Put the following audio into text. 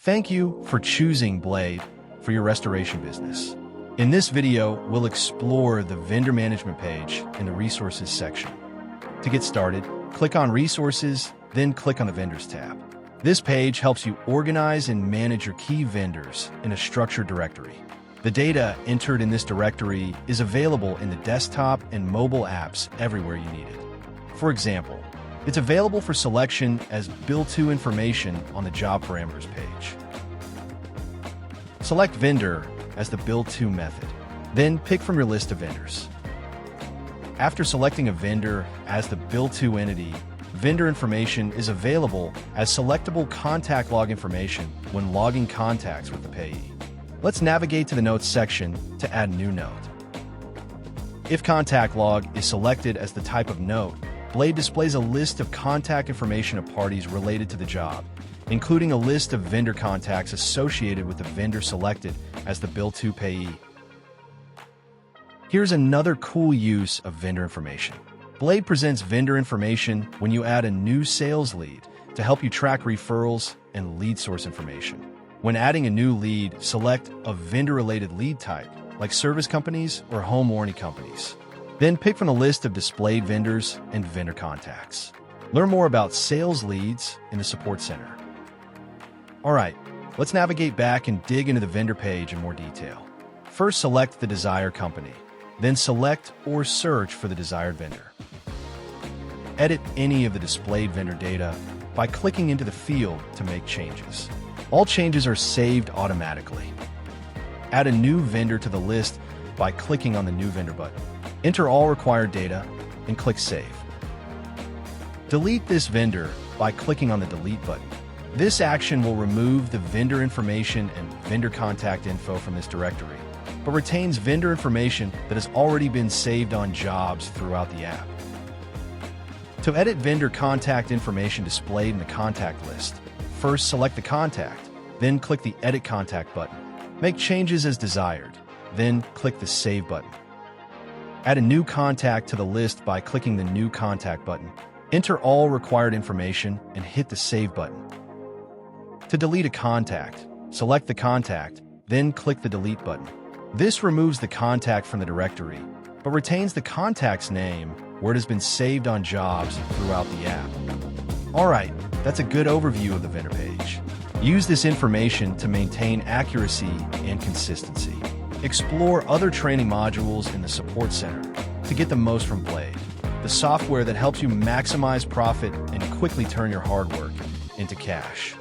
Thank you for choosing Blade for your restoration business. In this video, we'll explore the vendor management page in the resources section. To get started, click on Resources, then click on the Vendors tab. This page helps you organize and manage your key vendors in a structured directory. The data entered in this directory is available in the desktop and mobile apps everywhere you need it. For example, it's available for selection as Bill To information on the Job Parameters page. Select Vendor as the Bill To method, then pick from your list of vendors. After selecting a vendor as the Bill To entity, vendor information is available as selectable contact log information when logging contacts with the payee. Let's navigate to the Notes section to add new note. If contact log is selected as the type of note, Blade displays a list of contact information of parties related to the job, including a list of vendor contacts associated with the vendor selected as the Bill To payee. Here's another cool use of vendor information. Blade presents vendor information when you add a new sales lead to help you track referrals and lead source information. When adding a new lead, select a vendor-related lead type, like service companies or home warranty companies. Then pick from the list of displayed vendors and vendor contacts. Learn more about sales leads in the Support Center. All right, let's navigate back and dig into the vendor page in more detail. First, select the desired company. Then select or search for the desired vendor. Edit any of the displayed vendor data by clicking into the field to make changes. All changes are saved automatically. Add a new vendor to the list by clicking on the New Vendor button. Enter all required data and click Save. Delete this vendor by clicking on the Delete button. This action will remove the vendor information and vendor contact info from this directory, but retains vendor information that has already been saved on jobs throughout the app. To edit vendor contact information displayed in the contact list, first select the contact, then click the Edit Contact button. Make changes as desired, then click the Save button. Add a new contact to the list by clicking the New Contact button. Enter all required information and hit the Save button. To delete a contact, select the contact, then click the Delete button. This removes the contact from the directory, but retains the contact's name where it has been saved on jobs throughout the app. All right, that's a good overview of the vendor page. Use this information to maintain accuracy and consistency. Explore other training modules in the Support Center to get the most from Blade, the software that helps you maximize profit and quickly turn your hard work into cash.